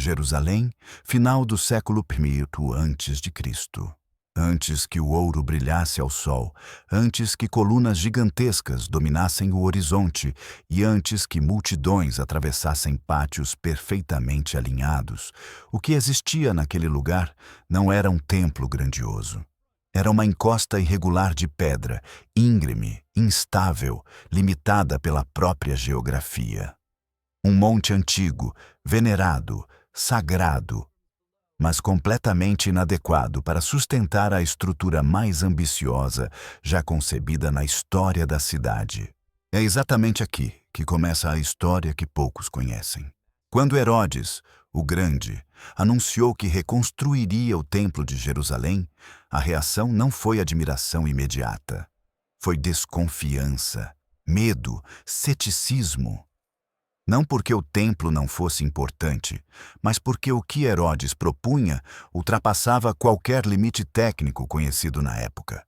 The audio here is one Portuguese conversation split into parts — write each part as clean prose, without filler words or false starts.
Jerusalém, final do século I antes de Cristo. Antes que o ouro brilhasse ao sol, antes que colunas gigantescas dominassem o horizonte e antes que multidões atravessassem pátios perfeitamente alinhados, o que existia naquele lugar não era um templo grandioso. Era uma encosta irregular de pedra, íngreme, instável, limitada pela própria geografia. Um monte antigo, venerado, sagrado, mas completamente inadequado para sustentar a estrutura mais ambiciosa já concebida na história da cidade. É exatamente aqui que começa a história que poucos conhecem. Quando Herodes, o Grande, anunciou que reconstruiria o Templo de Jerusalém, a reação não foi admiração imediata. Foi desconfiança, medo, ceticismo. Não porque o templo não fosse importante, mas porque o que Herodes propunha ultrapassava qualquer limite técnico conhecido na época.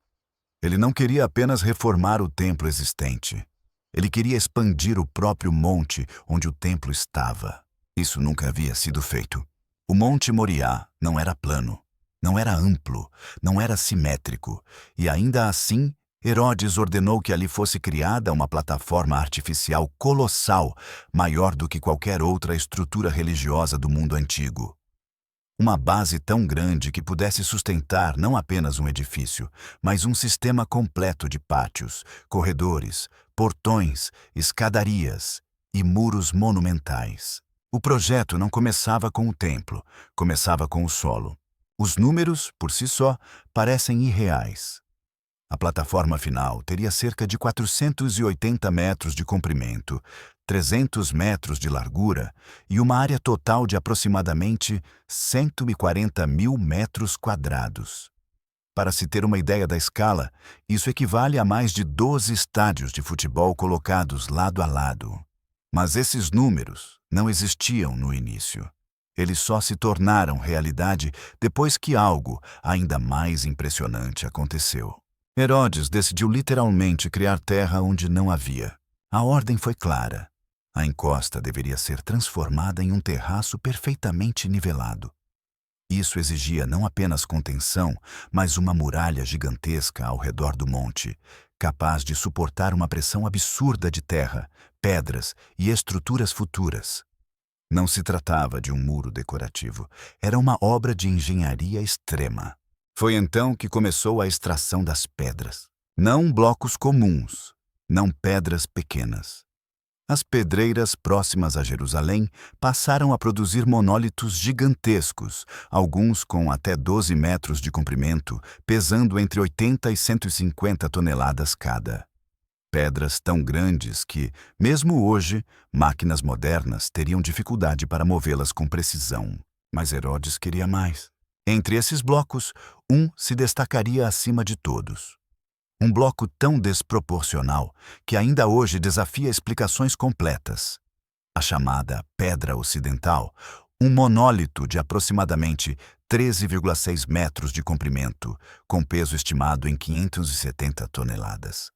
Ele não queria apenas reformar o templo existente. Ele queria expandir o próprio monte onde o templo estava. Isso nunca havia sido feito. O Monte Moriá não era plano, não era amplo, não era simétrico, e ainda assim Herodes ordenou que ali fosse criada uma plataforma artificial colossal, maior do que qualquer outra estrutura religiosa do mundo antigo. Uma base tão grande que pudesse sustentar não apenas um edifício, mas um sistema completo de pátios, corredores, portões, escadarias e muros monumentais. O projeto não começava com o templo, começava com o solo. Os números, por si só, parecem irreais. A plataforma final teria cerca de 480 metros de comprimento, 300 metros de largura e uma área total de aproximadamente 140 mil metros quadrados. Para se ter uma ideia da escala, isso equivale a mais de 12 estádios de futebol colocados lado a lado. Mas esses números não existiam no início. Eles só se tornaram realidade depois que algo ainda mais impressionante aconteceu. Herodes decidiu literalmente criar terra onde não havia. A ordem foi clara. A encosta deveria ser transformada em um terraço perfeitamente nivelado. Isso exigia não apenas contenção, mas uma muralha gigantesca ao redor do monte, capaz de suportar uma pressão absurda de terra, pedras e estruturas futuras. Não se tratava de um muro decorativo, era uma obra de engenharia extrema. Foi então que começou a extração das pedras. Não blocos comuns, não pedras pequenas. As pedreiras próximas a Jerusalém passaram a produzir monólitos gigantescos, alguns com até 12 metros de comprimento, pesando entre 80 e 150 toneladas cada. Pedras tão grandes que, mesmo hoje, máquinas modernas teriam dificuldade para movê-las com precisão. Mas Herodes queria mais. Entre esses blocos, um se destacaria acima de todos. Um bloco tão desproporcional que ainda hoje desafia explicações completas. A chamada Pedra Ocidental, um monólito de aproximadamente 13,6 metros de comprimento, com peso estimado em 570 toneladas.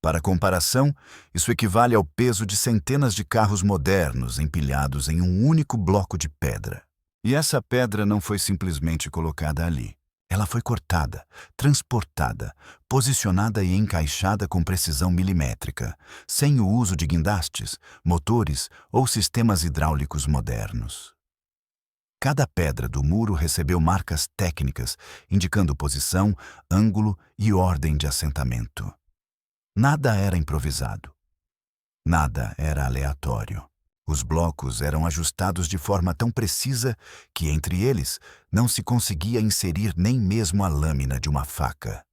Para comparação, isso equivale ao peso de centenas de carros modernos empilhados em um único bloco de pedra. E essa pedra não foi simplesmente colocada ali. Ela foi cortada, transportada, posicionada e encaixada com precisão milimétrica, sem o uso de guindastes, motores ou sistemas hidráulicos modernos. Cada pedra do muro recebeu marcas técnicas, indicando posição, ângulo e ordem de assentamento. Nada era improvisado. Nada era aleatório. Os blocos eram ajustados de forma tão precisa que entre eles não se conseguia inserir nem mesmo a lâmina de uma faca.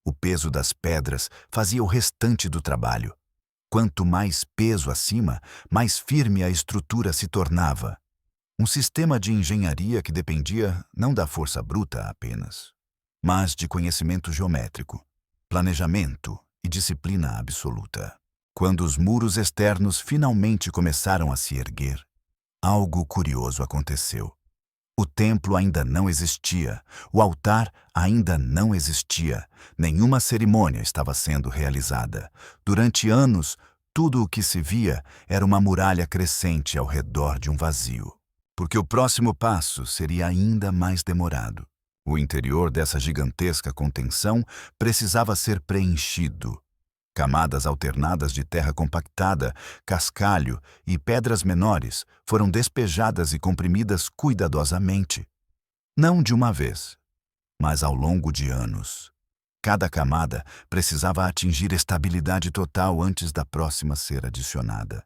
O peso das pedras fazia o restante do trabalho. Quanto mais peso acima, mais firme a estrutura se tornava. Um sistema de engenharia que dependia não da força bruta apenas, mas de conhecimento geométrico, planejamento e disciplina absoluta. Quando os muros externos finalmente começaram a se erguer, algo curioso aconteceu. O templo ainda não existia, o altar ainda não existia, nenhuma cerimônia estava sendo realizada. Durante anos, tudo o que se via era uma muralha crescente ao redor de um vazio. porque o próximo passo seria ainda mais demorado. O interior dessa gigantesca contenção precisava ser preenchido. Camadas alternadas de terra compactada, cascalho e pedras menores foram despejadas e comprimidas cuidadosamente. Não de uma vez, mas ao longo de anos. Cada camada precisava atingir estabilidade total antes da próxima ser adicionada.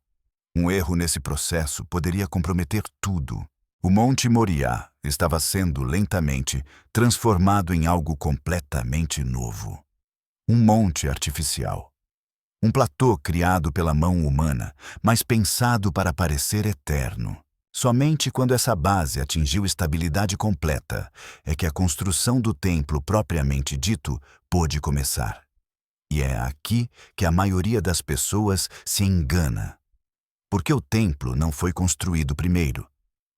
Um erro nesse processo poderia comprometer tudo. O Monte Moriá estava sendo lentamente transformado em algo completamente novo. Um monte artificial. Um platô criado pela mão humana, mas pensado para parecer eterno. Somente quando essa base atingiu estabilidade completa é que a construção do templo propriamente dito pôde começar. E é aqui que a maioria das pessoas se engana. Porque o templo não foi construído primeiro.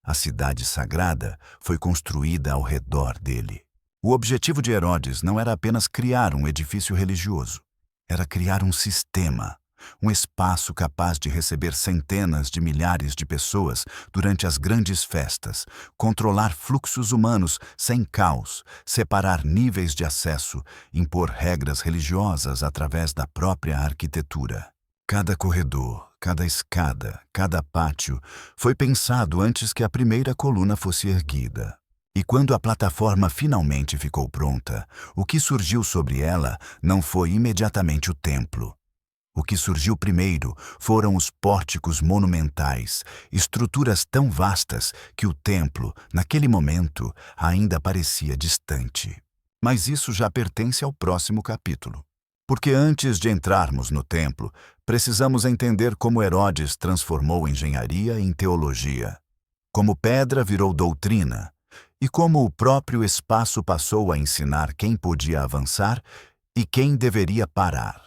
A cidade sagrada foi construída ao redor dele. O objetivo de Herodes não era apenas criar um edifício religioso. Era criar um sistema, um espaço capaz de receber centenas de milhares de pessoas durante as grandes festas, controlar fluxos humanos sem caos, separar níveis de acesso, impor regras religiosas através da própria arquitetura. Cada corredor, cada escada, cada pátio foi pensado antes que a primeira coluna fosse erguida. E quando a plataforma finalmente ficou pronta, o que surgiu sobre ela não foi imediatamente o templo. O que surgiu primeiro foram os pórticos monumentais, estruturas tão vastas que o templo, naquele momento, ainda parecia distante. Mas isso já pertence ao próximo capítulo. Porque antes de entrarmos no templo, precisamos entender como Herodes transformou engenharia em teologia, como pedra virou doutrina, e como o próprio espaço passou a ensinar quem podia avançar e quem deveria parar.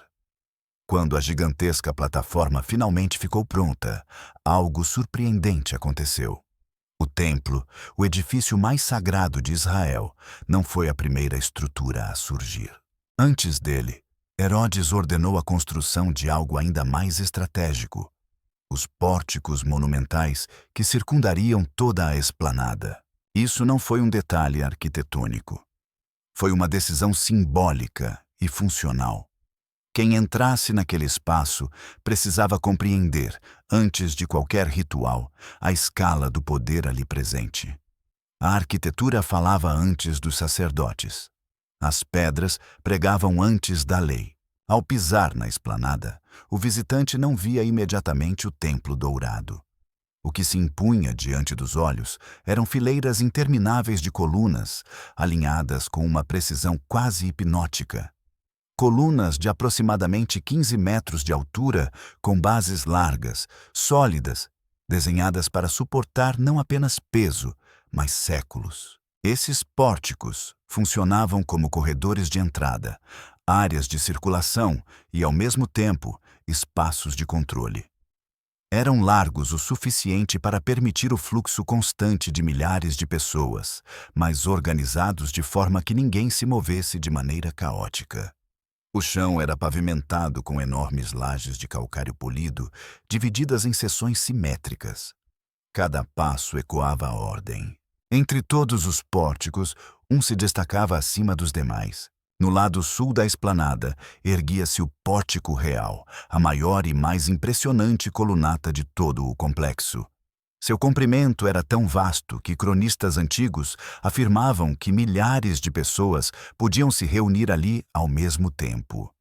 Quando a gigantesca plataforma finalmente ficou pronta, algo surpreendente aconteceu. O templo, o edifício mais sagrado de Israel, não foi a primeira estrutura a surgir. Antes dele, Herodes ordenou a construção de algo ainda mais estratégico: os pórticos monumentais que circundariam toda a esplanada. Isso não foi um detalhe arquitetônico. Foi uma decisão simbólica e funcional. Quem entrasse naquele espaço precisava compreender, antes de qualquer ritual, a escala do poder ali presente. A arquitetura falava antes dos sacerdotes. As pedras pregavam antes da lei. Ao pisar na esplanada, o visitante não via imediatamente o templo dourado. O que se impunha diante dos olhos eram fileiras intermináveis de colunas, alinhadas com uma precisão quase hipnótica. Colunas de aproximadamente 15 metros de altura, com bases largas, sólidas, desenhadas para suportar não apenas peso, mas séculos. Esses pórticos funcionavam como corredores de entrada, áreas de circulação e, ao mesmo tempo, espaços de controle. Eram largos o suficiente para permitir o fluxo constante de milhares de pessoas, mas organizados de forma que ninguém se movesse de maneira caótica. O chão era pavimentado com enormes lajes de calcário polido, divididas em seções simétricas. Cada passo ecoava a ordem. Entre todos os pórticos, um se destacava acima dos demais. No lado sul da esplanada, erguia-se o Pórtico Real, a maior e mais impressionante colunata de todo o complexo. Seu comprimento era tão vasto que cronistas antigos afirmavam que milhares de pessoas podiam se reunir ali ao mesmo tempo.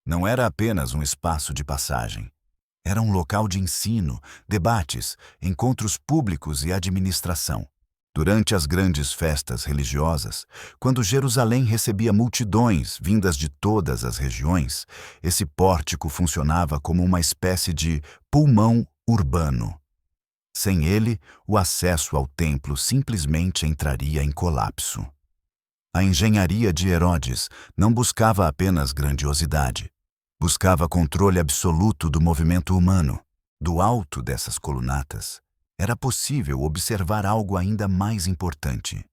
Não era apenas um espaço de passagem. Era um local de ensino, debates, encontros públicos e administração. Durante as grandes festas religiosas, quando Jerusalém recebia multidões vindas de todas as regiões, esse pórtico funcionava como uma espécie de pulmão urbano. Sem ele, o acesso ao templo simplesmente entraria em colapso. A engenharia de Herodes não buscava apenas grandiosidade. Buscava controle absoluto do movimento humano. Do alto dessas colunatas, era possível observar algo ainda mais importante: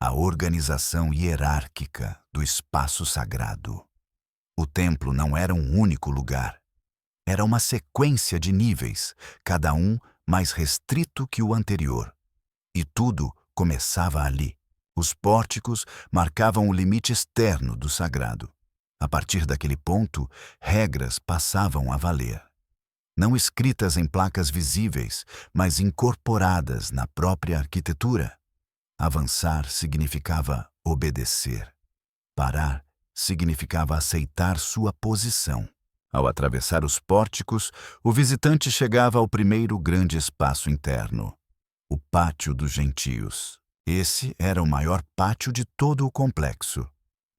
a organização hierárquica do espaço sagrado. O templo não era um único lugar. Era uma sequência de níveis, cada um mais restrito que o anterior. E tudo começava ali. Os pórticos marcavam o limite externo do sagrado. A partir daquele ponto, regras passavam a valer. Não escritas em placas visíveis, mas incorporadas na própria arquitetura. Avançar significava obedecer. Parar significava aceitar sua posição. Ao atravessar os pórticos, o visitante chegava ao primeiro grande espaço interno, o Pátio dos Gentios. Esse era o maior pátio de todo o complexo.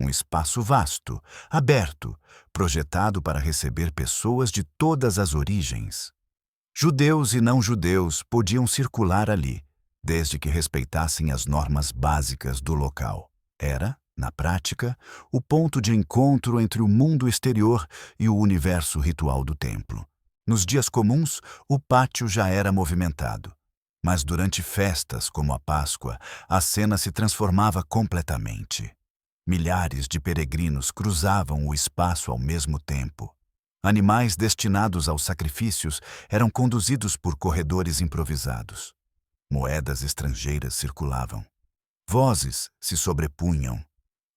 Um espaço vasto, aberto, projetado para receber pessoas de todas as origens. Judeus e não-judeus podiam circular ali, desde que respeitassem as normas básicas do local. Era, na prática, o ponto de encontro entre o mundo exterior e o universo ritual do templo. Nos dias comuns, o pátio já era movimentado. Mas durante festas como a Páscoa, a cena se transformava completamente. Milhares de peregrinos cruzavam o espaço ao mesmo tempo. Animais destinados aos sacrifícios eram conduzidos por corredores improvisados. Moedas estrangeiras circulavam. Vozes se sobrepunham.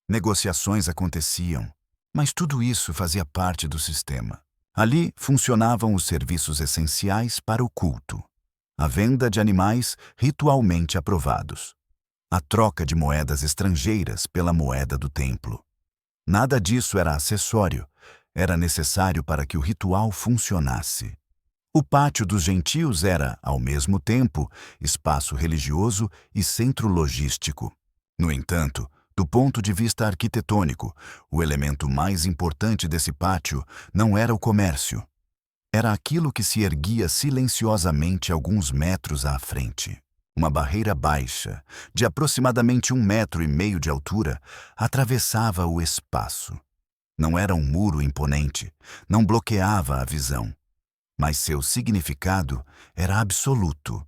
Negociações aconteciam. Mas tudo isso fazia parte do sistema. Ali funcionavam os serviços essenciais para o culto. A venda de animais ritualmente aprovados. A troca de moedas estrangeiras pela moeda do templo. Nada disso era acessório, era necessário para que o ritual funcionasse. O Pátio dos Gentios era, ao mesmo tempo, espaço religioso e centro logístico. No entanto, do ponto de vista arquitetônico, o elemento mais importante desse pátio não era o comércio. Era aquilo que se erguia silenciosamente alguns metros à frente. Uma barreira baixa, de aproximadamente 1,5 metros de altura, atravessava o espaço. Não era um muro imponente, não bloqueava a visão. Mas seu significado era absoluto.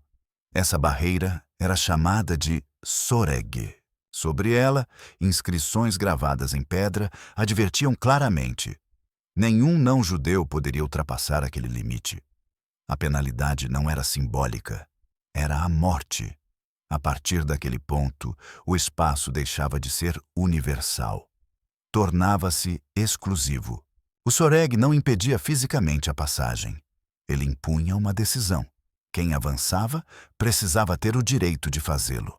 Essa barreira era chamada de soreg. Sobre ela, inscrições gravadas em pedra advertiam claramente: nenhum não-judeu poderia ultrapassar aquele limite. A penalidade não era simbólica, era a morte. A partir daquele ponto, o espaço deixava de ser universal. Tornava-se exclusivo. O soreg não impedia fisicamente a passagem. Ele impunha uma decisão. Quem avançava precisava ter o direito de fazê-lo.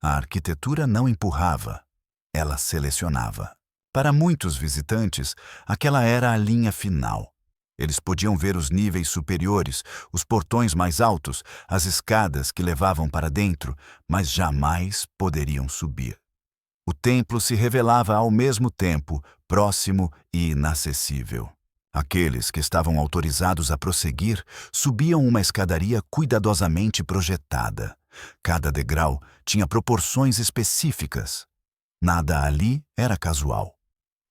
A arquitetura não empurrava, ela selecionava. Para muitos visitantes, aquela era a linha final. Eles podiam ver os níveis superiores, os portões mais altos, as escadas que levavam para dentro, mas jamais poderiam subir. O templo se revelava ao mesmo tempo próximo e inacessível. Aqueles que estavam autorizados a prosseguir subiam uma escadaria cuidadosamente projetada. Cada degrau tinha proporções específicas. Nada ali era casual.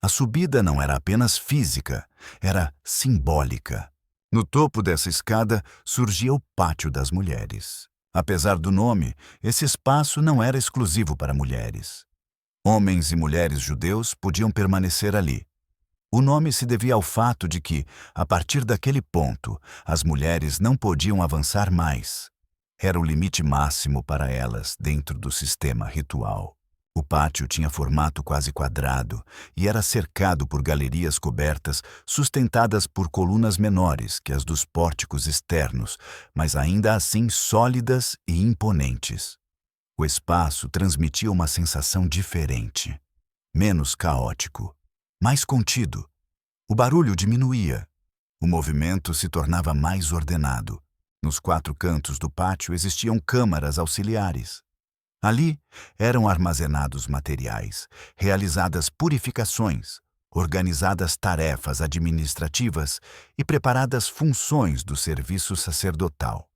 A subida não era apenas física, era simbólica. No topo dessa escada surgia o Pátio das Mulheres. Apesar do nome, esse espaço não era exclusivo para mulheres. Homens e mulheres judeus podiam permanecer ali. O nome se devia ao fato de que, a partir daquele ponto, as mulheres não podiam avançar mais. Era o limite máximo para elas dentro do sistema ritual. O pátio tinha formato quase quadrado e era cercado por galerias cobertas sustentadas por colunas menores que as dos pórticos externos, mas ainda assim sólidas e imponentes. O espaço transmitia uma sensação diferente, menos caótico, mais contido. O barulho diminuía. O movimento se tornava mais ordenado. Nos 4 cantos do pátio existiam câmaras auxiliares. Ali eram armazenados materiais, realizadas purificações, organizadas tarefas administrativas e preparadas funções do serviço sacerdotal.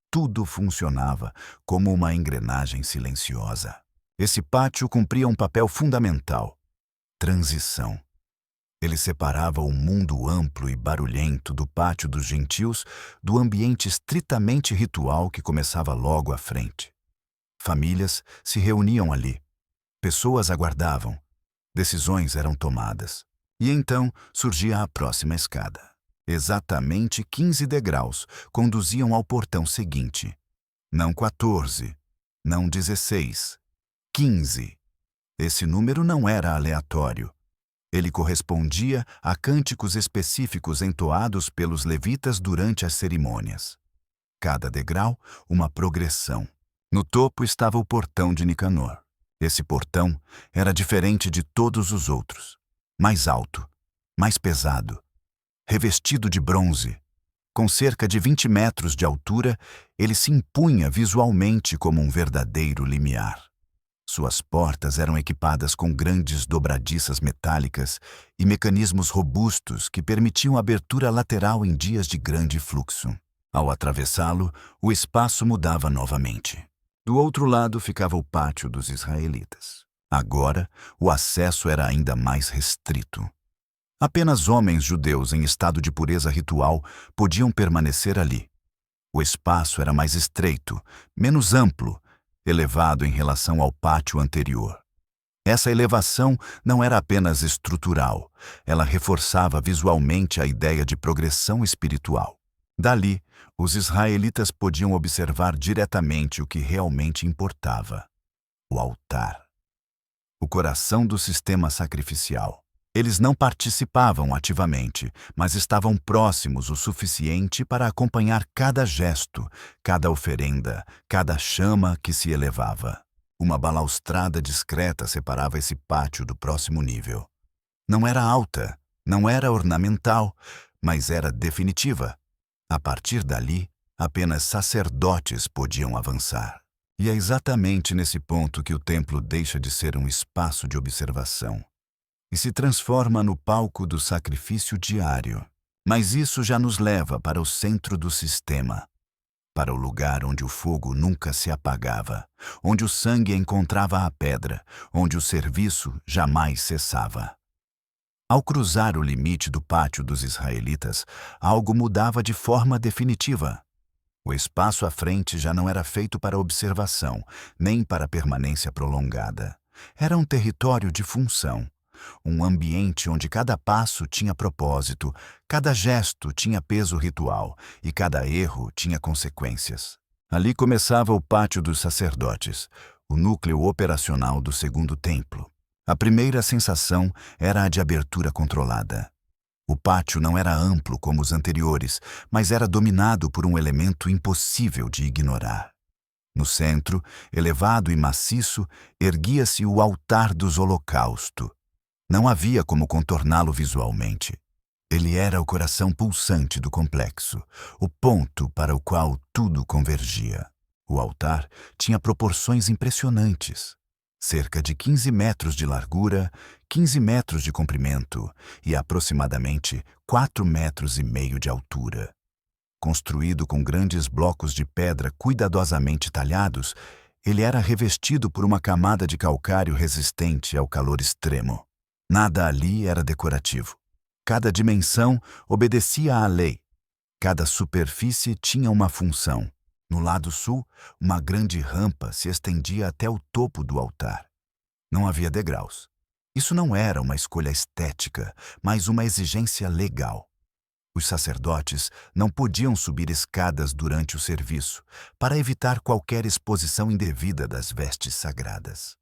Tudo funcionava como uma engrenagem silenciosa. Esse pátio cumpria um papel fundamental: transição. Ele separava o mundo amplo e barulhento do Pátio dos Gentios do ambiente estritamente ritual que começava logo à frente. Famílias se reuniam ali. Pessoas aguardavam. Decisões eram tomadas. E então surgia a próxima escada. Exatamente 15 degraus conduziam ao portão seguinte. Não 14, não 16, 15. Esse número não era aleatório. Ele correspondia a cânticos específicos entoados pelos levitas durante as cerimônias. Cada degrau, uma progressão. No topo estava o portão de Nicanor. Esse portão era diferente de todos os outros. Mais alto, mais pesado, revestido de bronze. Com cerca de 20 metros de altura, ele se impunha visualmente como um verdadeiro limiar. Suas portas eram equipadas com grandes dobradiças metálicas e mecanismos robustos que permitiam abertura lateral em dias de grande fluxo. Ao atravessá-lo, o espaço mudava novamente. Do outro lado ficava o pátio dos israelitas. Agora, o acesso era ainda mais restrito. Apenas homens judeus em estado de pureza ritual podiam permanecer ali. O espaço era mais estreito, menos amplo, elevado em relação ao pátio anterior. Essa elevação não era apenas estrutural, ela reforçava visualmente a ideia de progressão espiritual. Dali, os israelitas podiam observar diretamente o que realmente importava: o altar. O coração do sistema sacrificial. Eles não participavam ativamente, mas estavam próximos o suficiente para acompanhar cada gesto, cada oferenda, cada chama que se elevava. Uma balaustrada discreta separava esse pátio do próximo nível. Não era alta, não era ornamental, mas era definitiva. A partir dali, apenas sacerdotes podiam avançar. E é exatamente nesse ponto que o templo deixa de ser um espaço de observação e se transforma no palco do sacrifício diário. Mas isso já nos leva para o centro do sistema, para o lugar onde o fogo nunca se apagava, onde o sangue encontrava a pedra, onde o serviço jamais cessava. Ao cruzar o limite do pátio dos israelitas, algo mudava de forma definitiva. O espaço à frente já não era feito para observação, nem para permanência prolongada. Era um território de função. Um ambiente onde cada passo tinha propósito, cada gesto tinha peso ritual e cada erro tinha consequências. Ali começava o pátio dos sacerdotes, o núcleo operacional do segundo templo. A primeira sensação era a de abertura controlada. O pátio não era amplo como os anteriores, mas era dominado por um elemento impossível de ignorar. No centro, elevado e maciço, erguia-se o altar dos holocaustos. Não havia como contorná-lo visualmente. Ele era o coração pulsante do complexo, o ponto para o qual tudo convergia. O altar tinha proporções impressionantes. Cerca de 15 metros de largura, 15 metros de comprimento e aproximadamente 4,5 metros de altura. Construído com grandes blocos de pedra cuidadosamente talhados, ele era revestido por uma camada de calcário resistente ao calor extremo. Nada ali era decorativo. Cada dimensão obedecia à lei. Cada superfície tinha uma função. No lado sul, uma grande rampa se estendia até o topo do altar. Não havia degraus. Isso não era uma escolha estética, mas uma exigência legal. Os sacerdotes não podiam subir escadas durante o serviço, para evitar qualquer exposição indevida das vestes sagradas.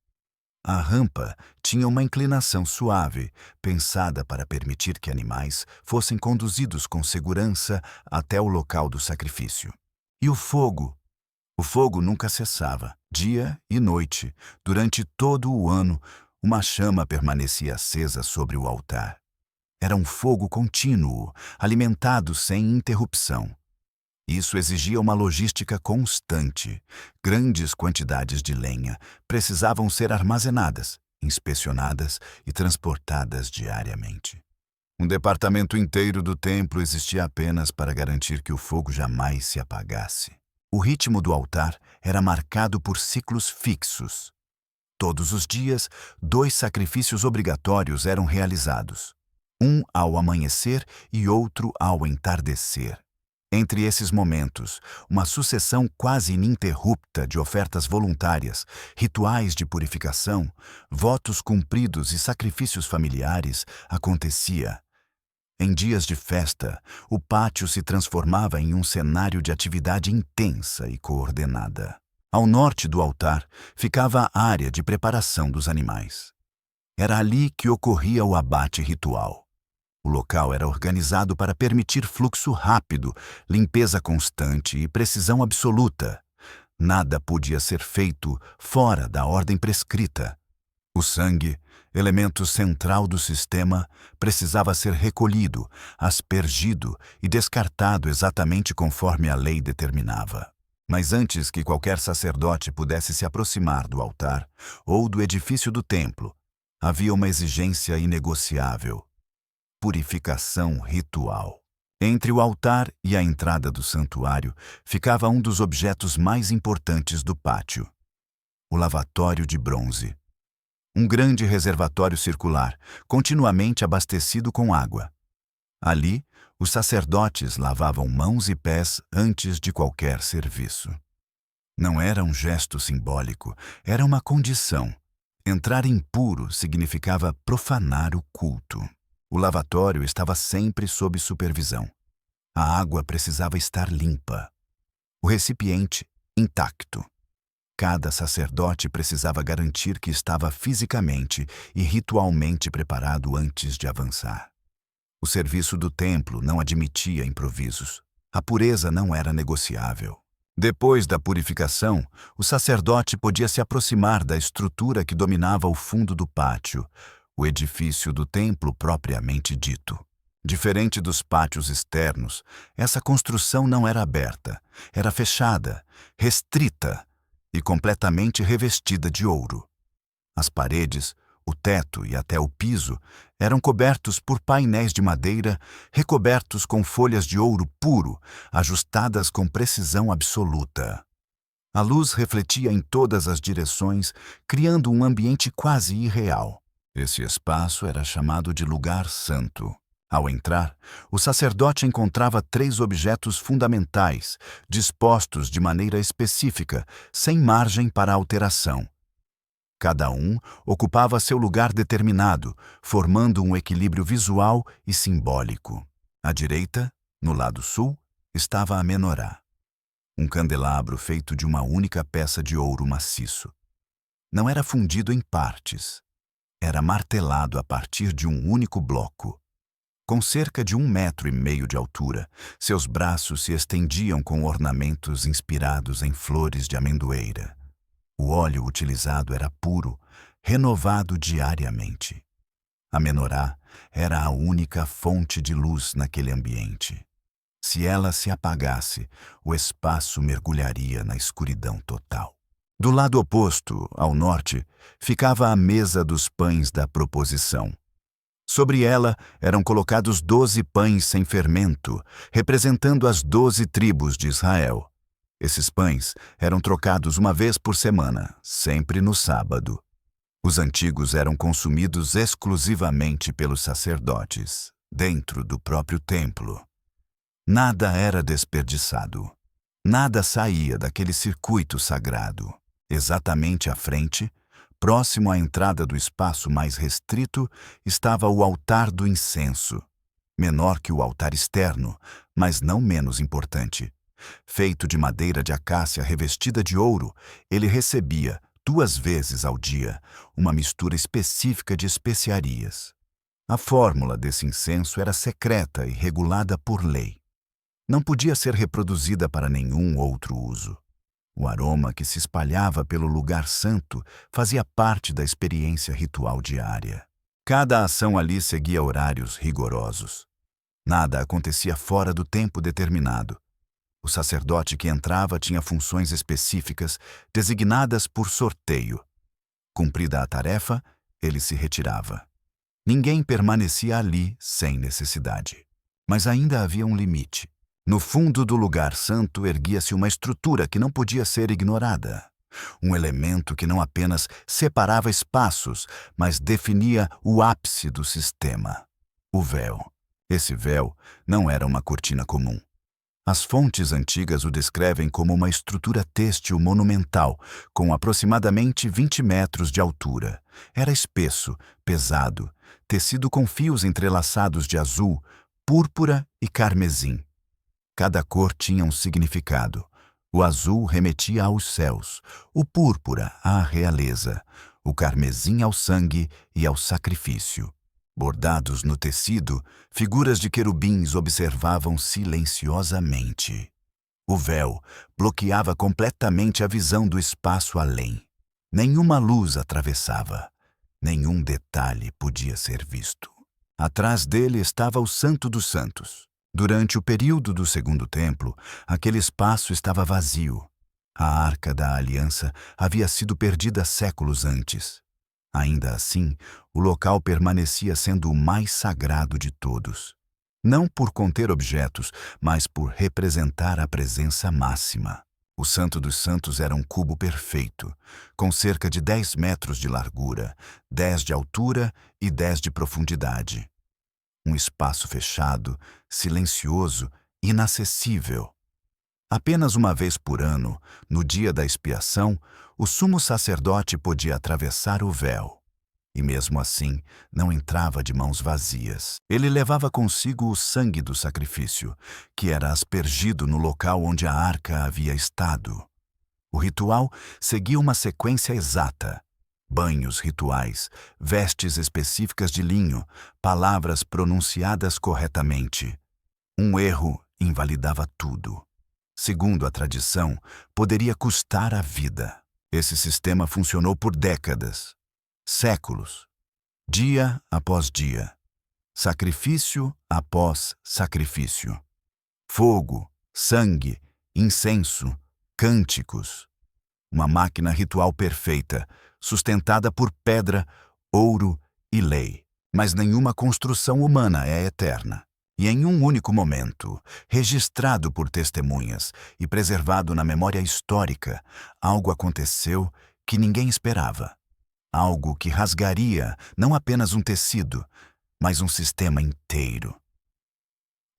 A rampa tinha uma inclinação suave, pensada para permitir que animais fossem conduzidos com segurança até o local do sacrifício. E o fogo? O fogo nunca cessava. Dia e noite, durante todo o ano, uma chama permanecia acesa sobre o altar. Era um fogo contínuo, alimentado sem interrupção. Isso exigia uma logística constante. Grandes quantidades de lenha precisavam ser armazenadas, inspecionadas e transportadas diariamente. Um departamento inteiro do templo existia apenas para garantir que o fogo jamais se apagasse. O ritmo do altar era marcado por ciclos fixos. Todos os dias, 2 sacrifícios obrigatórios eram realizados. Um ao amanhecer e outro ao entardecer. Entre esses momentos, uma sucessão quase ininterrupta de ofertas voluntárias, rituais de purificação, votos cumpridos e sacrifícios familiares acontecia. Em dias de festa, o pátio se transformava em um cenário de atividade intensa e coordenada. Ao norte do altar ficava a área de preparação dos animais. Era ali que ocorria o abate ritual. O local era organizado para permitir fluxo rápido, limpeza constante e precisão absoluta. Nada podia ser feito fora da ordem prescrita. O sangue, elemento central do sistema, precisava ser recolhido, aspergido e descartado exatamente conforme a lei determinava. Mas antes que qualquer sacerdote pudesse se aproximar do altar ou do edifício do templo, havia uma exigência inegociável: purificação ritual. Entre o altar e a entrada do santuário ficava um dos objetos mais importantes do pátio: o lavatório de bronze. Um grande reservatório circular, continuamente abastecido com água. Ali, os sacerdotes lavavam mãos e pés antes de qualquer serviço. Não era um gesto simbólico, era uma condição. Entrar impuro significava profanar o culto. O lavatório estava sempre sob supervisão. A água precisava estar limpa. O recipiente intacto. Cada sacerdote precisava garantir que estava fisicamente e ritualmente preparado antes de avançar. O serviço do templo não admitia improvisos. A pureza não era negociável. Depois da purificação, o sacerdote podia se aproximar da estrutura que dominava o fundo do pátio, o edifício do templo propriamente dito. Diferente dos pátios externos, essa construção não era aberta, era fechada, restrita e completamente revestida de ouro. As paredes, o teto e até o piso eram cobertos por painéis de madeira recobertos com folhas de ouro puro, ajustadas com precisão absoluta. A luz refletia em todas as direções, criando um ambiente quase irreal. Esse espaço era chamado de lugar santo. Ao entrar, o sacerdote encontrava 3 objetos fundamentais, dispostos de maneira específica, sem margem para alteração. Cada um ocupava seu lugar determinado, formando um equilíbrio visual e simbólico. À direita, no lado sul, estava a menorá, um candelabro feito de uma única peça de ouro maciço. Não era fundido em partes. Era martelado a partir de um único bloco. Com cerca de 1,5 metros de altura, seus braços se estendiam com ornamentos inspirados em flores de amendoeira. O óleo utilizado era puro, renovado diariamente. A menorá era a única fonte de luz naquele ambiente. Se ela se apagasse, o espaço mergulharia na escuridão total. Do lado oposto, ao norte, ficava a mesa dos pães da proposição. Sobre ela eram colocados 12 pães sem fermento, representando as 12 tribos de Israel. Esses pães eram trocados uma vez por semana, sempre no sábado. Os antigos eram consumidos exclusivamente pelos sacerdotes, dentro do próprio templo. Nada era desperdiçado. Nada saía daquele circuito sagrado. Exatamente à frente, próximo à entrada do espaço mais restrito, estava o altar do incenso, menor que o altar externo, mas não menos importante. Feito de madeira de acácia revestida de ouro, ele recebia, 2 vezes ao dia, uma mistura específica de especiarias. A fórmula desse incenso era secreta e regulada por lei. Não podia ser reproduzida para nenhum outro uso. O aroma que se espalhava pelo lugar santo fazia parte da experiência ritual diária. Cada ação ali seguia horários rigorosos. Nada acontecia fora do tempo determinado. O sacerdote que entrava tinha funções específicas, designadas por sorteio. Cumprida a tarefa, ele se retirava. Ninguém permanecia ali sem necessidade. Mas ainda havia um limite. No fundo do lugar santo erguia-se uma estrutura que não podia ser ignorada. Um elemento que não apenas separava espaços, mas definia o ápice do sistema: o véu. Esse véu não era uma cortina comum. As fontes antigas o descrevem como uma estrutura têxtil monumental, com aproximadamente 20 metros de altura. Era espesso, pesado, tecido com fios entrelaçados de azul, púrpura e carmesim. Cada cor tinha um significado: O azul remetia aos céus, o púrpura à realeza, o carmesim ao sangue e ao sacrifício. Bordados no tecido, figuras de querubins observavam silenciosamente. O véu bloqueava completamente a visão do espaço além. Nenhuma luz atravessava. Nenhum detalhe podia ser visto. Atrás dele estava o Santo dos Santos. Durante o período do Segundo Templo, aquele espaço estava vazio. A Arca da Aliança havia sido perdida séculos antes. Ainda assim, o local permanecia sendo o mais sagrado de todos. Não por conter objetos, mas por representar a presença máxima. O Santo dos Santos era um cubo perfeito, com cerca de 10 metros de largura, 10 de altura e 10 de profundidade. Um espaço fechado, silencioso, inacessível. Apenas uma vez por ano, no dia da expiação, o sumo sacerdote podia atravessar o véu. E mesmo assim, não entrava de mãos vazias. Ele levava consigo o sangue do sacrifício, que era aspergido no local onde a arca havia estado. O ritual seguia uma sequência exata. Banhos rituais, vestes específicas de linho, palavras pronunciadas corretamente. Um erro invalidava tudo. Segundo a tradição, poderia custar a vida. Esse sistema funcionou por décadas. Séculos, dia após dia, sacrifício após sacrifício. Fogo, sangue, incenso, cânticos. Uma máquina ritual perfeita, sustentada por pedra, ouro e lei. Mas nenhuma construção humana é eterna. E em um único momento, registrado por testemunhas e preservado na memória histórica, algo aconteceu que ninguém esperava. Algo que rasgaria não apenas um tecido, mas um sistema inteiro.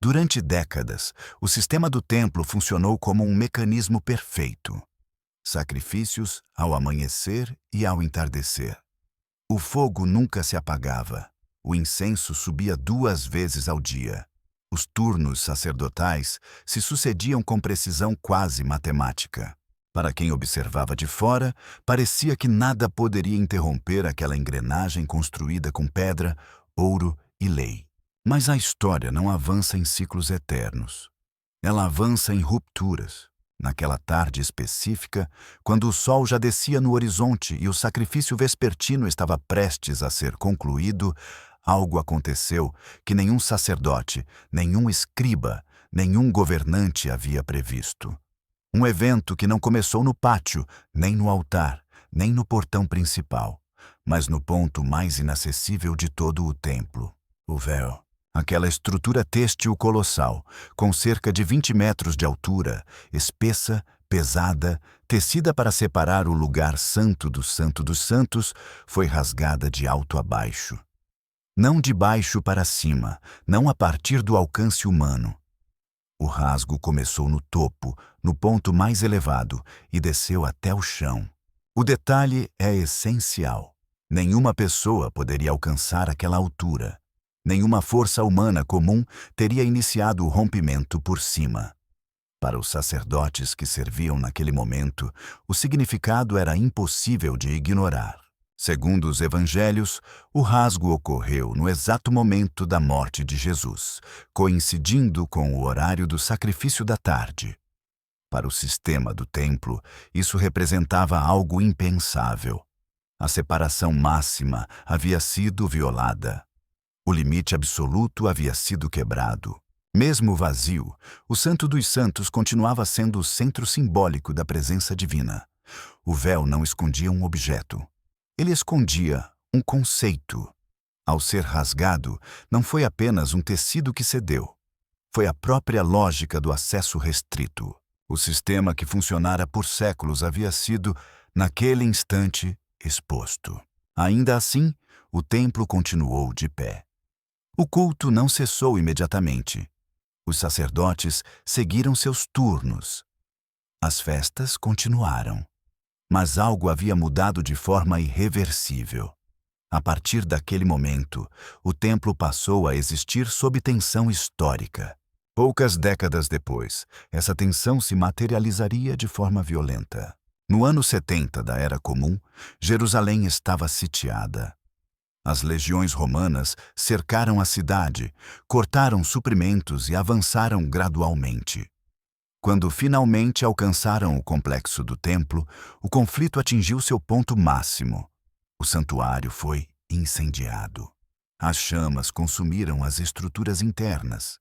Durante décadas, o sistema do templo funcionou como um mecanismo perfeito. Sacrifícios ao amanhecer e ao entardecer. O fogo nunca se apagava. O incenso subia 2 vezes ao dia. Os turnos sacerdotais se sucediam com precisão quase matemática. Para quem observava de fora, parecia que nada poderia interromper aquela engrenagem construída com pedra, ouro e lei. Mas a história não avança em ciclos eternos. Ela avança em rupturas. Naquela tarde específica, quando o sol já descia no horizonte e o sacrifício vespertino estava prestes a ser concluído, algo aconteceu que nenhum sacerdote, nenhum escriba, nenhum governante havia previsto. Um evento que não começou no pátio, nem no altar, nem no portão principal, mas no ponto mais inacessível de todo o templo, o véu. Aquela estrutura têxtil colossal, com cerca de 20 metros de altura, espessa, pesada, tecida para separar o lugar santo dos santos, foi rasgada de alto a baixo. Não de baixo para cima, não a partir do alcance humano. O rasgo começou no topo, no ponto mais elevado, e desceu até o chão. O detalhe é essencial. Nenhuma pessoa poderia alcançar aquela altura. Nenhuma força humana comum teria iniciado o rompimento por cima. Para os sacerdotes que serviam naquele momento, o significado era impossível de ignorar. Segundo os evangelhos, o rasgo ocorreu no exato momento da morte de Jesus, coincidindo com o horário do sacrifício da tarde. Para o sistema do templo, isso representava algo impensável. A separação máxima havia sido violada. O limite absoluto havia sido quebrado. Mesmo vazio, o Santo dos Santos continuava sendo o centro simbólico da presença divina. O véu não escondia um objeto. Ele escondia um conceito. Ao ser rasgado, não foi apenas um tecido que cedeu. Foi a própria lógica do acesso restrito. O sistema que funcionara por séculos havia sido, naquele instante, exposto. Ainda assim, o templo continuou de pé. O culto não cessou imediatamente. Os sacerdotes seguiram seus turnos. As festas continuaram. Mas algo havia mudado de forma irreversível. A partir daquele momento, o templo passou a existir sob tensão histórica. Poucas décadas depois, essa tensão se materializaria de forma violenta. No ano 70 da Era Comum, Jerusalém estava sitiada. As legiões romanas cercaram a cidade, cortaram suprimentos e avançaram gradualmente. Quando finalmente alcançaram o complexo do templo, o conflito atingiu seu ponto máximo. O santuário foi incendiado. As chamas consumiram as estruturas internas.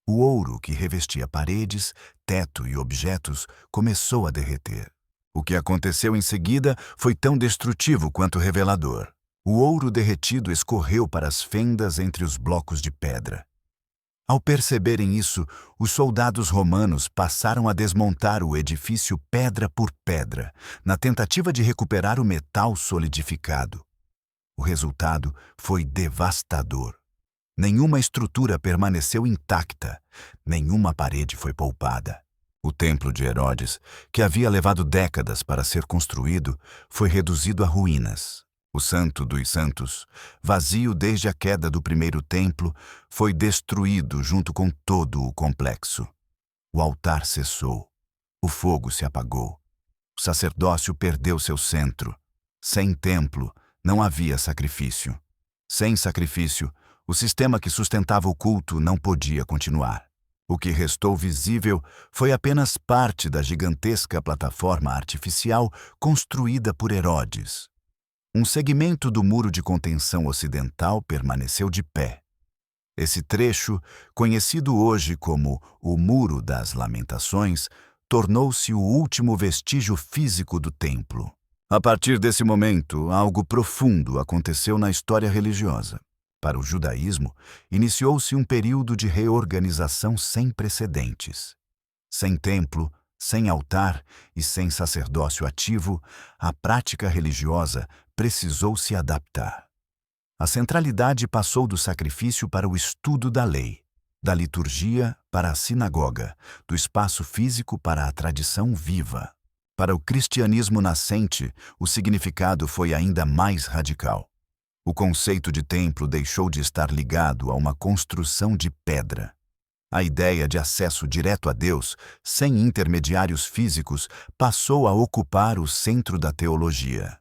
O ouro que revestia paredes, teto e objetos começou a derreter. O que aconteceu em seguida foi tão destrutivo quanto revelador. O ouro derretido escorreu para as fendas entre os blocos de pedra. Ao perceberem isso, os soldados romanos passaram a desmontar o edifício pedra por pedra, na tentativa de recuperar o metal solidificado. O resultado foi devastador. Nenhuma estrutura permaneceu intacta, nenhuma parede foi poupada. O templo de Herodes, que havia levado décadas para ser construído, foi reduzido a ruínas. O Santo dos Santos, vazio desde a queda do primeiro templo, foi destruído junto com todo o complexo. O altar cessou. O fogo se apagou. O sacerdócio perdeu seu centro. Sem templo, não havia sacrifício. Sem sacrifício, o sistema que sustentava o culto não podia continuar. O que restou visível foi apenas parte da gigantesca plataforma artificial construída por Herodes. Um segmento do muro de contenção ocidental permaneceu de pé. Esse trecho, conhecido hoje como o Muro das Lamentações, tornou-se o último vestígio físico do templo. A partir desse momento, algo profundo aconteceu na história religiosa. Para o judaísmo, iniciou-se um período de reorganização sem precedentes. Sem templo, sem altar e sem sacerdócio ativo, a prática religiosa precisou se adaptar. A centralidade passou do sacrifício para o estudo da lei, da liturgia para a sinagoga, do espaço físico para a tradição viva. Para o cristianismo nascente, o significado foi ainda mais radical. O conceito de templo deixou de estar ligado a uma construção de pedra. A ideia de acesso direto a Deus, sem intermediários físicos, passou a ocupar o centro da teologia.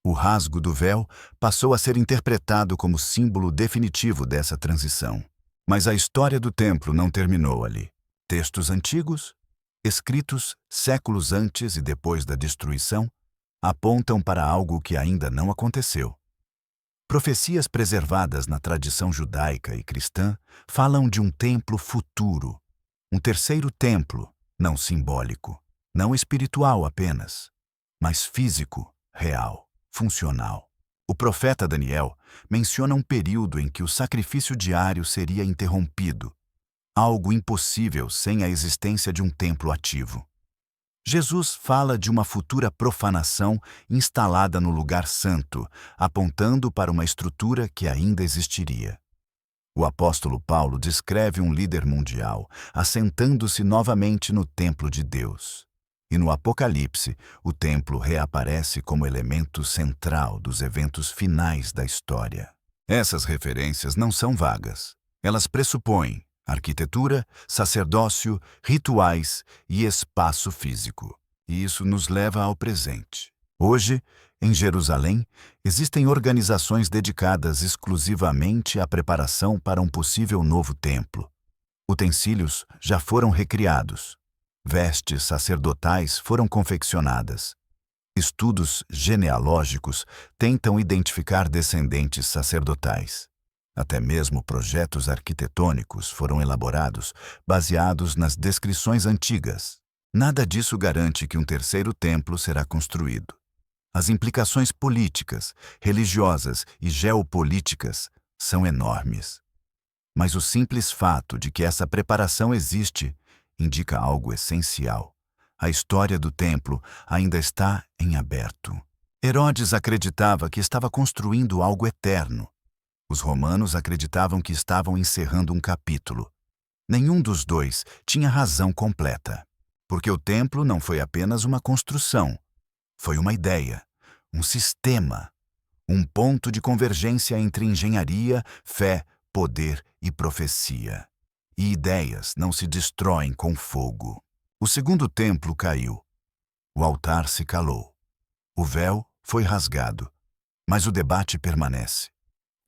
O rasgo do véu passou a ser interpretado como símbolo definitivo dessa transição. Mas a história do templo não terminou ali. Textos antigos, escritos séculos antes e depois da destruição, apontam para algo que ainda não aconteceu. Profecias preservadas na tradição judaica e cristã falam de um templo futuro, um terceiro templo, não simbólico, não espiritual apenas, mas físico, real, funcional. O profeta Daniel menciona um período em que o sacrifício diário seria interrompido, algo impossível sem a existência de um templo ativo. Jesus fala de uma futura profanação instalada no lugar santo, apontando para uma estrutura que ainda existiria. O apóstolo Paulo descreve um líder mundial assentando-se novamente no templo de Deus. E no Apocalipse, o templo reaparece como elemento central dos eventos finais da história. Essas referências não são vagas. Elas pressupõem arquitetura, sacerdócio, rituais e espaço físico. E isso nos leva ao presente. Hoje, em Jerusalém, existem organizações dedicadas exclusivamente à preparação para um possível novo templo. Utensílios já foram recriados. Vestes sacerdotais foram confeccionadas. Estudos genealógicos tentam identificar descendentes sacerdotais. Até mesmo projetos arquitetônicos foram elaborados, baseados nas descrições antigas. Nada disso garante que um terceiro templo será construído. As implicações políticas, religiosas e geopolíticas são enormes. Mas o simples fato de que essa preparação existe indica algo essencial. A história do templo ainda está em aberto. Herodes acreditava que estava construindo algo eterno. Os romanos acreditavam que estavam encerrando um capítulo. Nenhum dos dois tinha razão completa, porque o templo não foi apenas uma construção, foi uma ideia, um sistema, um ponto de convergência entre engenharia, fé, poder e profecia. e ideias não se destroem com fogo. O segundo templo caiu. O altar se calou. O véu foi rasgado. Mas o debate permanece.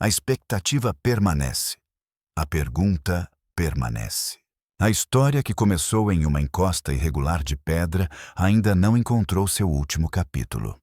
A expectativa permanece. A pergunta permanece. A história que começou em uma encosta irregular de pedra ainda não encontrou seu último capítulo.